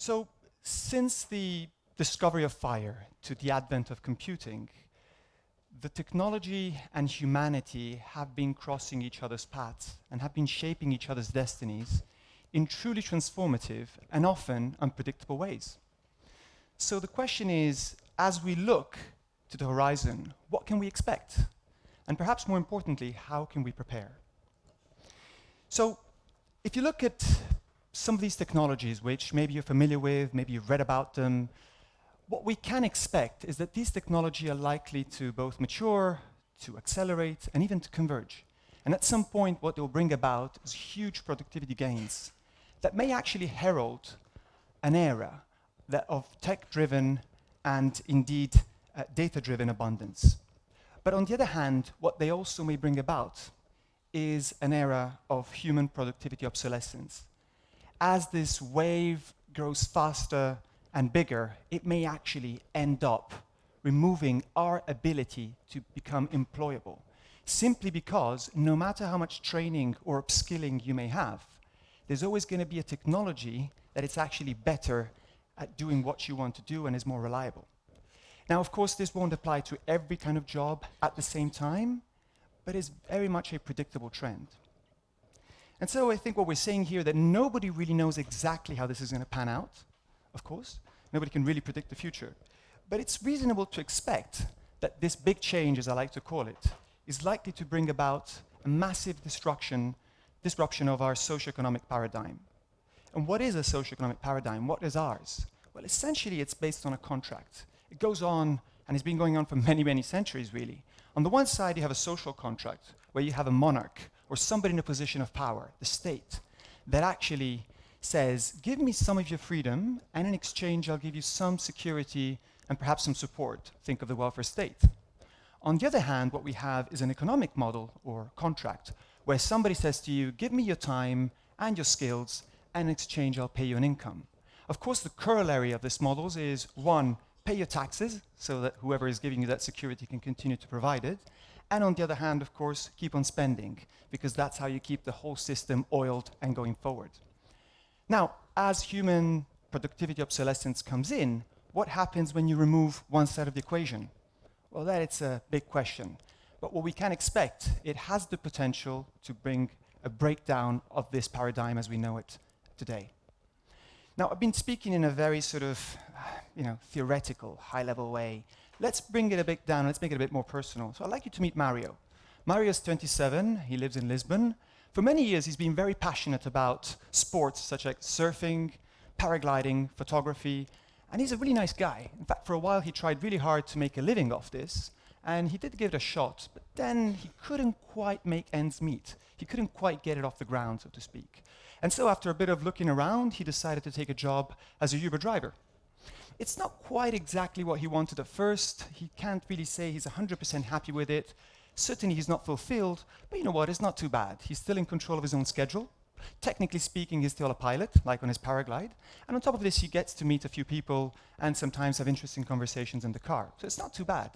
So, since the discovery of fire to the advent of computing, the technology and humanity have been crossing each other's paths and have been shaping each other's destinies in truly transformative and often unpredictable ways. So the question is, as we look to the horizon, what can we expect? And perhaps more importantly, how can we prepare? So if you look at some of these technologies, which maybe you're familiar with, maybe you've read about them, what we can expect is that these technologies are likely to both mature, to accelerate, and even to converge. And at some point, what they'll bring about is huge productivity gains that may actually herald an era of tech-driven and indeed data-driven abundance. But on the other hand, what they also may bring about is an era of human productivity obsolescence. As this wave grows faster and bigger, it may actually end up removing our ability to become employable, simply because no matter how much training or upskilling you may have, there's always going to be a technology that it's actually better at doing what you want to do and is more reliable. Now, of course, this won't apply to every kind of job at the same time, but it's very much a predictable trend. And so I think what we're saying here that nobody really knows exactly how this is going to pan out, of course. Nobody can really predict the future. But it's reasonable to expect that this big change, as I like to call it, is likely to bring about a massive disruption of our socioeconomic paradigm. And what is a socioeconomic paradigm? What is ours? Well, essentially, it's based on a contract. It goes on, and it's been going on for many, many centuries, really. On the one side, you have a social contract, where you have a monarch, or somebody in a position of power, the state, that actually says, give me some of your freedom, and in exchange, I'll give you some security and perhaps some support. Think of the welfare state. On the other hand, what we have is an economic model or contract, where somebody says to you, give me your time and your skills, and in exchange, I'll pay you an income. Of course, the corollary of this model is, one, pay your taxes, so that whoever is giving you that security can continue to provide it. And on the other hand, of course, keep on spending, because that's how you keep the whole system oiled and going forward. Now, as human productivity obsolescence comes in, what happens when you remove one side of the equation? Well, it's a big question. But what we can expect, it has the potential to bring a breakdown of this paradigm as we know it today. Now, I've been speaking in a very sort of, theoretical, high-level way. Let's bring it a bit down, let's make it a bit more personal. So I'd like you to meet Mario. Mario is 27, he lives in Lisbon. For many years, he's been very passionate about sports such as surfing, paragliding, photography, and he's a really nice guy. In fact, for a while, he tried really hard to make a living off this, and he did give it a shot, but then he couldn't quite make ends meet. He couldn't quite get it off the ground, so to speak. And so after a bit of looking around, he decided to take a job as a Uber driver. It's not quite exactly what he wanted at first. He can't really say he's 100% happy with it. Certainly he's not fulfilled, but you know what, it's not too bad. He's still in control of his own schedule. Technically speaking, he's still a pilot, like on his paraglide. And on top of this, he gets to meet a few people and sometimes have interesting conversations in the car. So it's not too bad.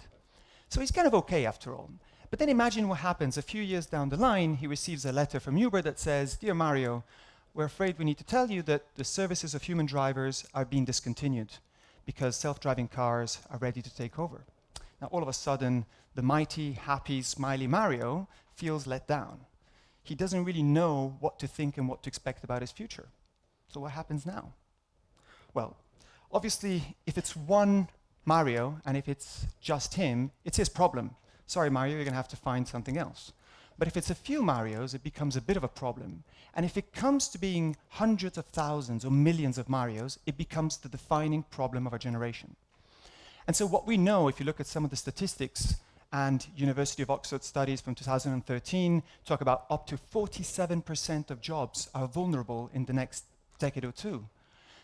So he's kind of okay after all. But then imagine what happens. A few years down the line, he receives a letter from Uber that says, "Dear Mario, we're afraid we need to tell you that the services of human drivers are being discontinued because self-driving cars are ready to take over." Now, all of a sudden, the mighty, happy, smiley Mario feels let down. He doesn't really know what to think and what to expect about his future. So what happens now? Well, obviously, if it's one Mario and if it's just him, it's his problem. Sorry, Mario, you're going to have to find something else. But if it's a few Marios, it becomes a bit of a problem. And if it comes to being hundreds of thousands or millions of Marios, it becomes the defining problem of our generation. And so what we know, if you look at some of the statistics, and University of Oxford studies from 2013 talk about up to 47% of jobs are vulnerable in the next decade or two.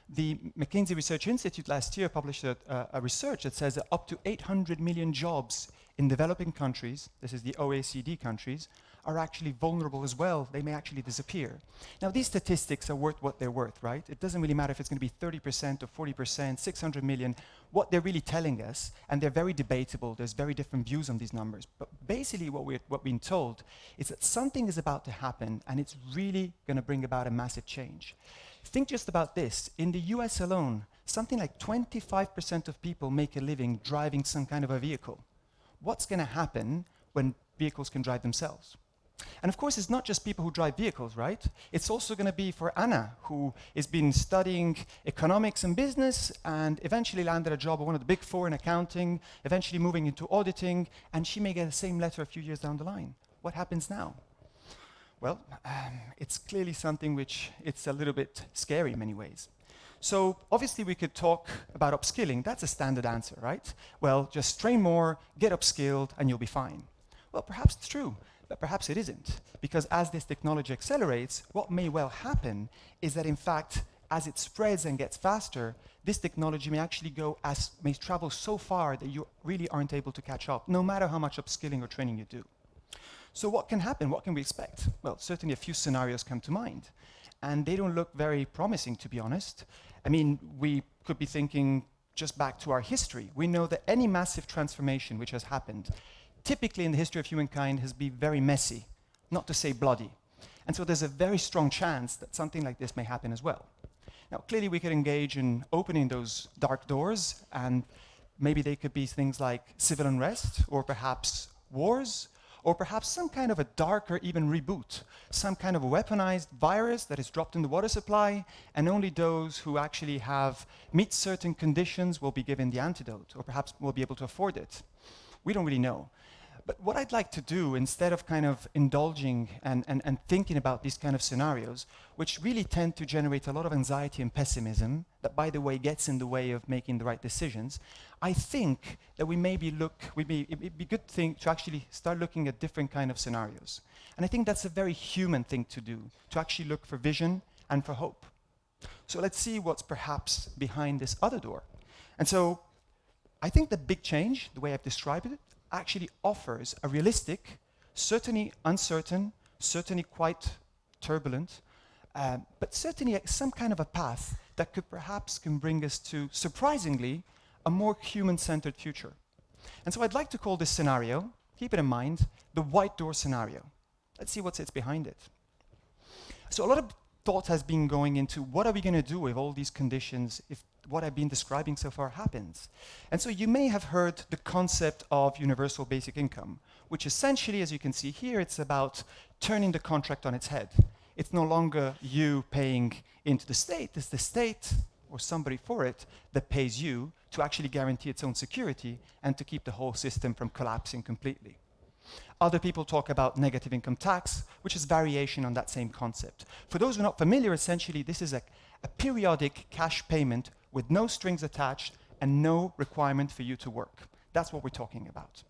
The McKinsey Research Institute last year published a research that says that up to 800 million jobs in developing countries, this is the OECD countries, are actually vulnerable as well. They may actually disappear. Now, these statistics are worth what they're worth, right? It doesn't really matter if it's going to be 30% or 40%, 600 million. What they're really telling us, and they're very debatable, there's very different views on these numbers, but basically what we're being told is that something is about to happen, and it's really going to bring about a massive change. Think just about this. In the US alone, something like 25% of people make a living driving some kind of a vehicle. What's going to happen when vehicles can drive themselves? And of course, it's not just people who drive vehicles, right? It's also going to be for Anna, who has been studying economics and business and eventually landed a job at one of the big four in accounting, eventually moving into auditing, and she may get the same letter a few years down the line. What happens now? Well, it's clearly something which it's a little bit scary in many ways. So obviously we could talk about upskilling. That's a standard answer, right? Well, just train more, get upskilled, and you'll be fine. Well, perhaps it's true, but perhaps it isn't. Because as this technology accelerates, what may well happen is that in fact, as it spreads and gets faster, this technology may actually may travel so far that you really aren't able to catch up, no matter how much upskilling or training you do. So what can happen? What can we expect? Well, certainly a few scenarios come to mind. And they don't look very promising, to be honest. I mean, we could be thinking just back to our history. We know that any massive transformation which has happened, typically in the history of humankind, has been very messy, not to say bloody. And so there's a very strong chance that something like this may happen as well. Now, clearly we could engage in opening those dark doors, and maybe they could be things like civil unrest, or perhaps wars, or perhaps some kind of a darker even reboot, some kind of a weaponized virus that is dropped in the water supply, and only those who actually meet certain conditions will be given the antidote, or perhaps will be able to afford it. We don't really know. But what I'd like to do, instead of kind of indulging and thinking about these kind of scenarios, which really tend to generate a lot of anxiety and pessimism, that by the way gets in the way of making the right decisions, I think that it'd be a good thing to actually start looking at different kind of scenarios. And I think that's a very human thing to do, to actually look for vision and for hope. So let's see what's perhaps behind this other door. And so I think the big change, the way I've described it, actually offers a realistic, certainly uncertain, certainly quite turbulent, but certainly some kind of a path that can bring us to, surprisingly, a more human-centered future. And so I'd like to call this scenario, keep it in mind, the white door scenario. Let's see what sits behind it. So a lot of thought has been going into what are we going to do with all these conditions if what I've been describing so far happens. And so you may have heard the concept of universal basic income, which essentially, as you can see here, it's about turning the contract on its head. It's no longer you paying into the state, it's the state or somebody for it that pays you to actually guarantee its own security and to keep the whole system from collapsing completely. Other people talk about negative income tax, which is variation on that same concept. For those who are not familiar, essentially this is a periodic cash payment with no strings attached and no requirement for you to work. That's what we're talking about.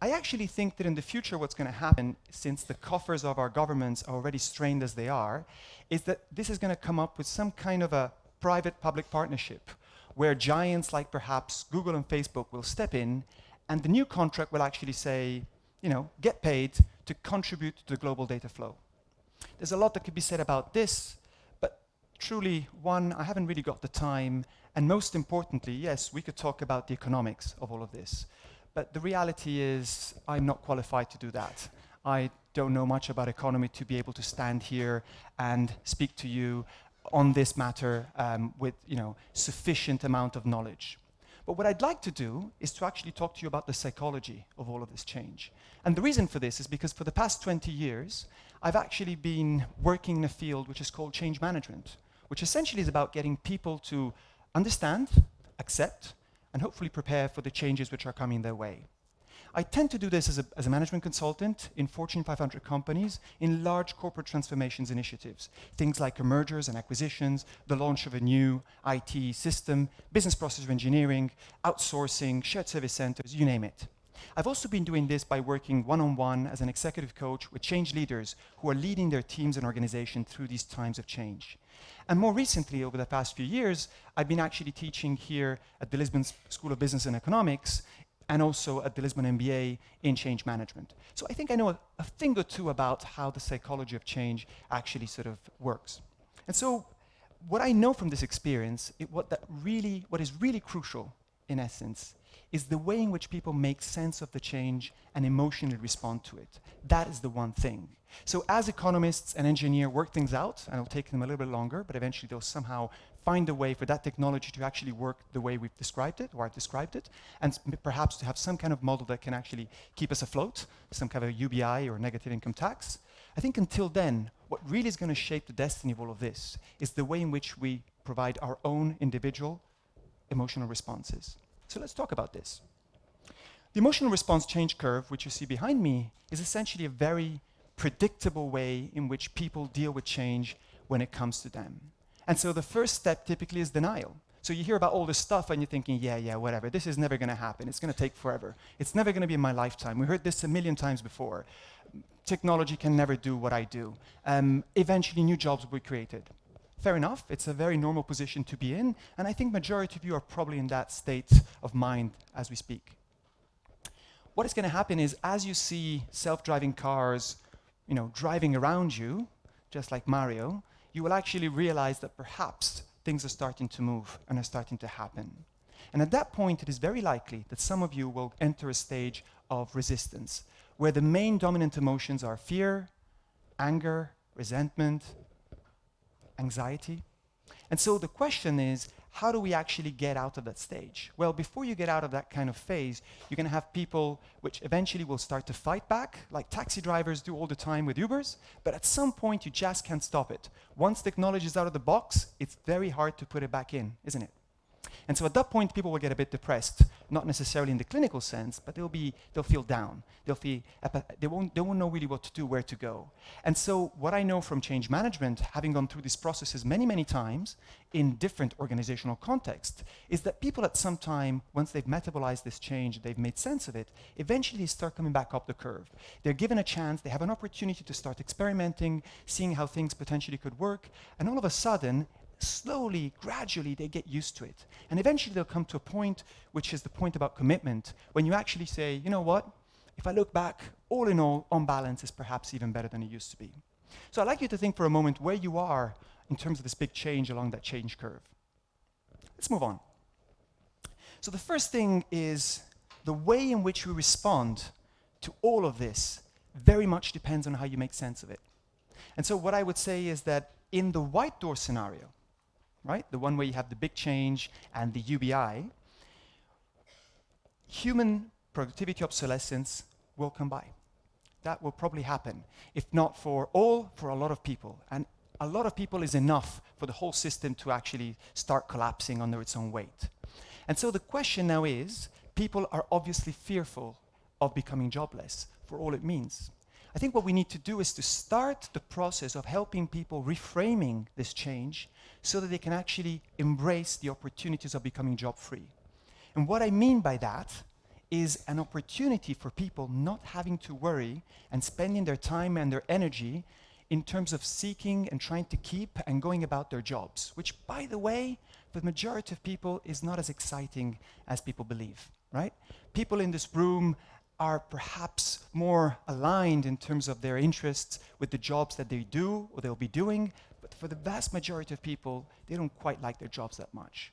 I actually think that in the future what's going to happen, since the coffers of our governments are already strained as they are, is that this is going to come up with some kind of a private-public partnership where giants like perhaps Google and Facebook will step in, and the new contract will actually say, get paid to contribute to the global data flow. There's a lot that could be said about this, but truly, one, I haven't really got the time, and most importantly, yes, we could talk about the economics of all of this, but the reality is I'm not qualified to do that. I don't know much about economy to be able to stand here and speak to you on this matter with sufficient amount of knowledge. But what I'd like to do is to actually talk to you about the psychology of all of this change. And the reason for this is because for the past 20 years, I've actually been working in a field which is called change management, which essentially is about getting people to understand, accept, and hopefully prepare for the changes which are coming their way. I tend to do this as a management consultant in Fortune 500 companies in large corporate transformations initiatives. Things like mergers and acquisitions, the launch of a new IT system, business process engineering, outsourcing, shared service centers, you name it. I've also been doing this by working one-on-one as an executive coach with change leaders who are leading their teams and organizations through these times of change. And more recently, over the past few years, I've been actually teaching here at the Lisbon School of Business and Economics and also at the Lisbon MBA in change management. So I think I know a thing or two about how the psychology of change actually sort of works. And so what I know from this experience, what is really crucial, in essence, is the way in which people make sense of the change and emotionally respond to it. That is the one thing. So as economists and engineers work things out, and it'll take them a little bit longer, but eventually they'll somehow find a way for that technology to actually work the way we've described it, or I've described it, and perhaps to have some kind of model that can actually keep us afloat, some kind of a UBI or negative income tax. I think until then, what really is going to shape the destiny of all of this is the way in which we provide our own individual emotional responses. So let's talk about this. The emotional response change curve, which you see behind me, is essentially a very predictable way in which people deal with change when it comes to them. And so the first step typically is denial. So you hear about all this stuff and you're thinking, yeah, whatever, this is never going to happen. It's going to take forever. It's never going to be in my lifetime. We heard this a million times before. Technology can never do what I do. Eventually new jobs will be created. Fair enough, it's a very normal position to be in, and I think majority of you are probably in that state of mind as we speak. What is going to happen is, as you see self-driving cars, driving around you, just like Mario, you will actually realize that perhaps things are starting to move and are starting to happen. And at that point, it is very likely that some of you will enter a stage of resistance, where the main dominant emotions are fear, anger, resentment, anxiety. And so the question is, how do we actually get out of that stage? Well, before you get out of that kind of phase, you're going to have people which eventually will start to fight back, like taxi drivers do all the time with Ubers, but at some point you just can't stop it. Once technology is out of the box, it's very hard to put it back in, isn't it? And so at that point, people will get a bit depressed, not necessarily in the clinical sense, but they'll feel down. They won't know really what to do, where to go. And so what I know from change management, having gone through these processes many, many times in different organizational contexts, is that people at some time, once they've metabolized this change, they've made sense of it, eventually they start coming back up the curve. They're given a chance, they have an opportunity to start experimenting, seeing how things potentially could work, and all of a sudden, slowly, gradually, they get used to it. And eventually they'll come to a point, which is the point about commitment, when you actually say, you know what, if I look back, all in all, on balance is perhaps even better than it used to be. So I'd like you to think for a moment where you are in terms of this big change along that change curve. Let's move on. So the first thing is the way in which we respond to all of this very much depends on how you make sense of it. And so what I would say is that in the white door scenario, right, the one where you have the big change and the UBI, human productivity obsolescence will come by. That will probably happen, if not for all, for a lot of people. And a lot of people is enough for the whole system to actually start collapsing under its own weight. And so the question now is, people are obviously fearful of becoming jobless for all it means. I think what we need to do is to start the process of helping people reframing this change so that they can actually embrace the opportunities of becoming job-free. And what I mean by that is an opportunity for people not having to worry and spending their time and their energy in terms of seeking and trying to keep and going about their jobs, which, by the way, for the majority of people is not as exciting as people believe, right? People in this room are perhaps more aligned in terms of their interests with the jobs that they do or they'll be doing, but for the vast majority of people, they don't quite like their jobs that much.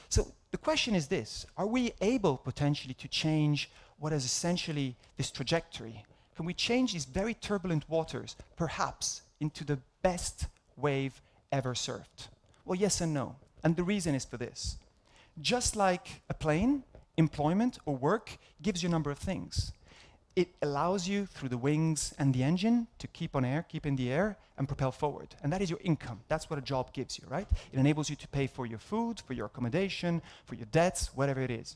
So the question is this: are we able potentially to change what is essentially this trajectory? Can we change these very turbulent waters, perhaps, into the best wave ever surfed? Well, yes and no. And the reason is for this. Just like a plane, employment or work gives you a number of things. It allows you, through the wings and the engine, to keep in the air and propel forward. And that is your income. That's what a job gives you, right? It enables you to pay for your food, for your accommodation, for your debts, whatever it is.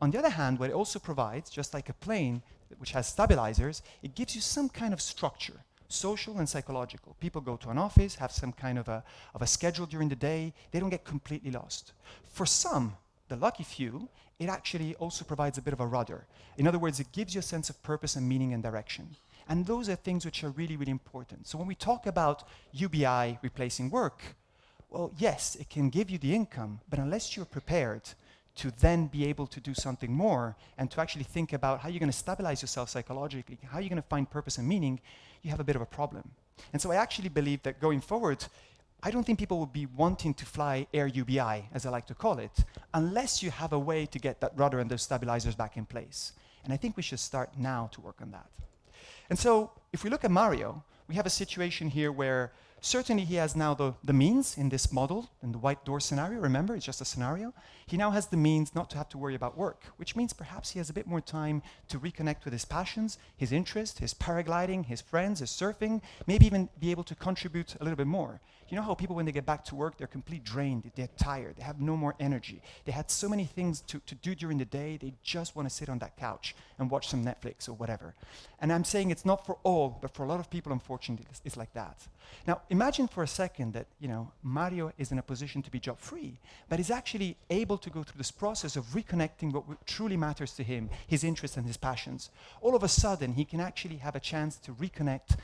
On the other hand, what it also provides, just like a plane, which has stabilizers, it gives you some kind of structure, social and psychological. People go to an office, have some kind of a schedule during the day. They don't get completely lost. For some, the lucky few, it actually also provides a bit of a rudder. In other words, it gives you a sense of purpose and meaning and direction. And those are things which are really, really important. So when we talk about UBI replacing work, well, yes, it can give you the income, but unless you're prepared to then be able to do something more and to actually think about how you're going to stabilize yourself psychologically, how you're going to find purpose and meaning, you have a bit of a problem. And so I actually believe that going forward, I don't think people will be wanting to fly Air UBI, as I like to call it, unless you have a way to get that rudder and those stabilizers back in place. And I think we should start now to work on that. And so if we look at Mario, we have a situation here where certainly he has now the means in this model, in the white door scenario. Remember, it's just a scenario. He now has the means not to have to worry about work, which means perhaps he has a bit more time to reconnect with his passions, his interests, his paragliding, his friends, his surfing, maybe even be able to contribute a little bit more. You know how people, when they get back to work, they're completely drained, they're tired, they have no more energy. They had so many things to do during the day, they just want to sit on that couch and watch some Netflix or whatever. And I'm saying it's not for all, but for a lot of people, unfortunately, it's like that. Now, imagine for a second that, Mario is in a position to be job-free, but is actually able to go through this process of reconnecting what truly matters to him, his interests and his passions. All of a sudden, he can actually have a chance to reconnect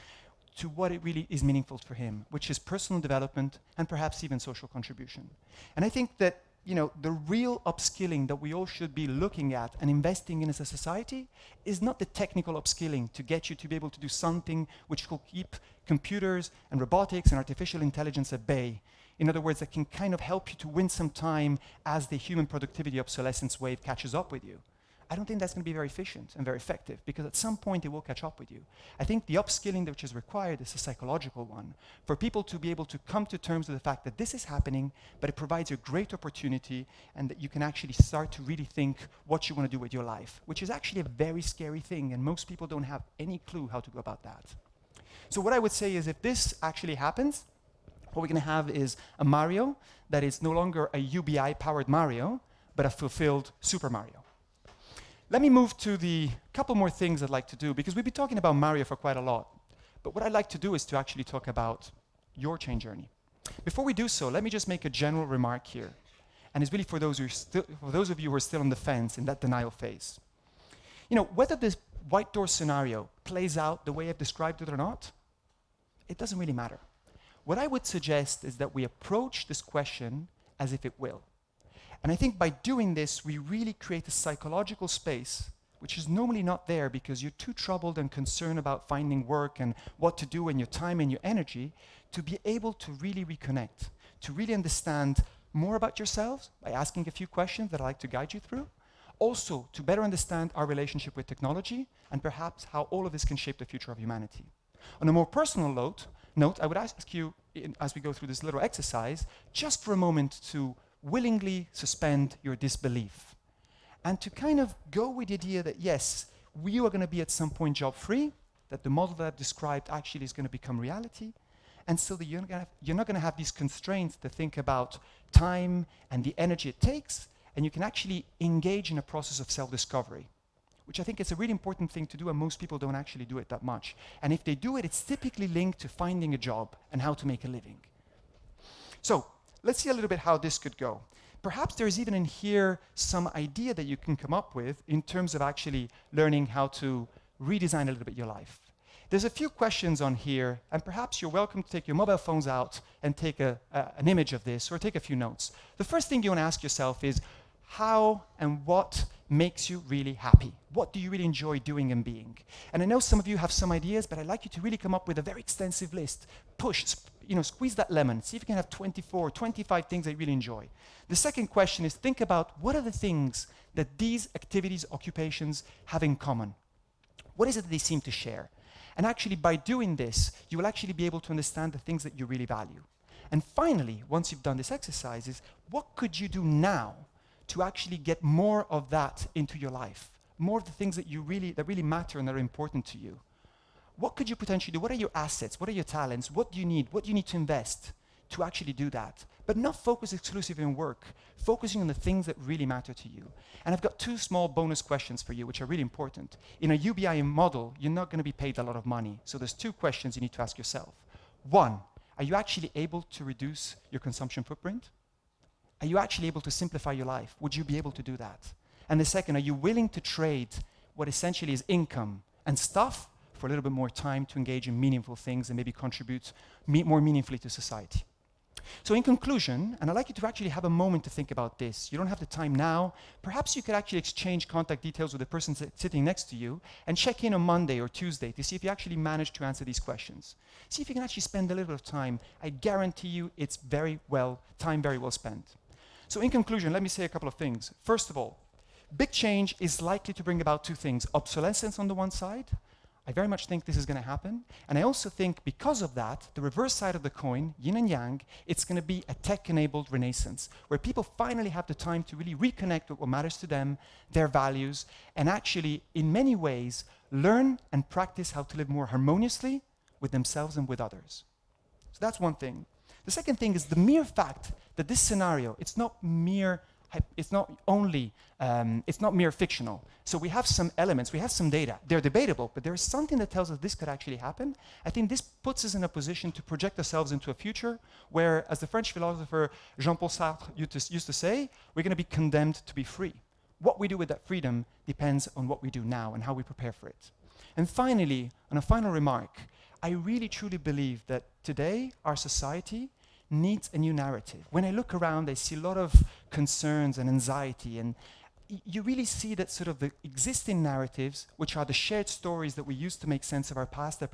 to what it really is meaningful for him, which is personal development and perhaps even social contribution. And I think that the real upskilling that we all should be looking at and investing in as a society is not the technical upskilling to get you to be able to do something which will keep computers and robotics and artificial intelligence at bay. In other words, that can kind of help you to win some time as the human productivity obsolescence wave catches up with you. I don't think that's going to be very efficient and very effective, because at some point it will catch up with you. I think the upskilling which is required is a psychological one, for people to be able to come to terms with the fact that this is happening, but it provides you a great opportunity, and that you can actually start to really think what you want to do with your life, which is actually a very scary thing, and most people don't have any clue how to go about that. So what I would say is, if this actually happens, what we're going to have is a Mario that is no longer a UBI-powered Mario, but a fulfilled Super Mario. Let me move to the couple more things I'd like to do, because we've been talking about Mario for quite a lot. But what I'd like to do is to actually talk about your change journey. Before we do so, let me just make a general remark here. And it's really for those of you who are still on the fence in that denial phase. Whether this white door scenario plays out the way I've described it or not, it doesn't really matter. What I would suggest is that we approach this question as if it will. And I think by doing this, we really create a psychological space, which is normally not there because you're too troubled and concerned about finding work and what to do and your time and your energy, to be able to really reconnect, to really understand more about yourselves by asking a few questions that I'd like to guide you through. Also, to better understand our relationship with technology and perhaps how all of this can shape the future of humanity. On a more personal note, I would ask you, as we go through this little exercise, just for a moment to willingly suspend your disbelief and to kind of go with the idea that yes, we are going to be at some point job-free, that the model that I've described actually is going to become reality, and so that you're not going to have these constraints to think about time and the energy it takes, and you can actually engage in a process of self-discovery, which I think is a really important thing to do, and most people don't actually do it that much. And if they do it, it's typically linked to finding a job and how to make a living. So let's see a little bit how this could go. Perhaps there's even in here some idea that you can come up with in terms of actually learning how to redesign a little bit your life. There's a few questions on here, and perhaps you're welcome to take your mobile phones out and take an image of this or take a few notes. The first thing you want to ask yourself is, how and what makes you really happy? What do you really enjoy doing and being? And I know some of you have some ideas, but I'd like you to really come up with a very extensive list. Squeeze that lemon. See if you can have 24, 25 things that you really enjoy. The second question is, think about what are the things that these activities, occupations have in common? What is it that they seem to share? And actually, by doing this, you will actually be able to understand the things that you really value. And finally, once you've done this exercise, is what could you do now to actually get more of that into your life? More of the things that really matter and are important to you. What could you potentially do? What are your assets? What are your talents? What do you need? What do you need to invest to actually do that? But not focus exclusively on work, focusing on the things that really matter to you. And I've got two small bonus questions for you, which are really important. In a UBI model, you're not going to be paid a lot of money. So there's two questions you need to ask yourself. One, are you actually able to reduce your consumption footprint? Are you actually able to simplify your life? Would you be able to do that? And the second, are you willing to trade what essentially is income and stuff for a little bit more time to engage in meaningful things and maybe contribute more meaningfully to society? So in conclusion, and I'd like you to actually have a moment to think about this. You don't have the time now. Perhaps you could actually exchange contact details with the person sitting next to you and check in on Monday or Tuesday to see if you actually managed to answer these questions. See if you can actually spend a little bit of time. I guarantee you it's time very well spent. So in conclusion, let me say a couple of things. First of all, big change is likely to bring about two things: obsolescence on the one side. I very much think this is going to happen. And I also think because of that, the reverse side of the coin, yin and yang, it's going to be a tech-enabled renaissance, where people finally have the time to really reconnect with what matters to them, their values, and actually, in many ways, learn and practice how to live more harmoniously with themselves and with others. So that's one thing. The second thing is the mere fact that this scenario, it's not mere fictional. So we have some elements, we have some data. They're debatable, but there is something that tells us this could actually happen. I think this puts us in a position to project ourselves into a future where, as the French philosopher Jean-Paul Sartre used to say, we're going to be condemned to be free. What we do with that freedom depends on what we do now and how we prepare for it. And finally, on a final remark, I really truly believe that today our society needs a new narrative. When I look around, I see a lot of concerns and anxiety, and you really see that sort of the existing narratives, which are the shared stories that we use to make sense of our past, our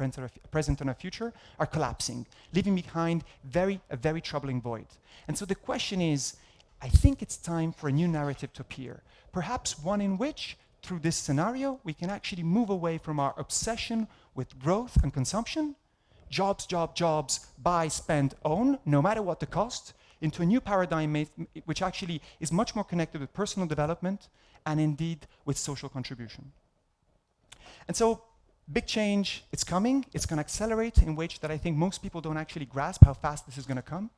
present, and our future, are collapsing, leaving behind a very troubling void. And so the question is, I think it's time for a new narrative to appear, perhaps one in which, through this scenario, we can actually move away from our obsession with growth and consumption, jobs, buy, spend, own, no matter what the cost, into a new paradigm which actually is much more connected with personal development and indeed with social contribution. And so, big change, it's coming, it's going to accelerate in ways that I think most people don't actually grasp how fast this is going to come.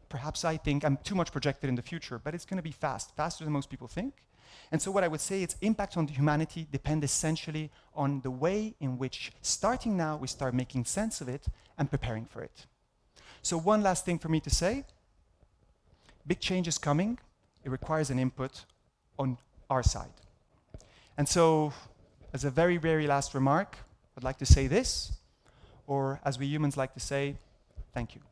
Perhaps I think I'm too much projected in the future, but it's going to be faster than most people think. And so what I would say, its impact on humanity depends essentially on the way in which, starting now, we start making sense of it and preparing for it. So one last thing for me to say. Big change is coming. It requires an input on our side. And so, as a very, very last remark, I'd like to say this, or as we humans like to say, thank you.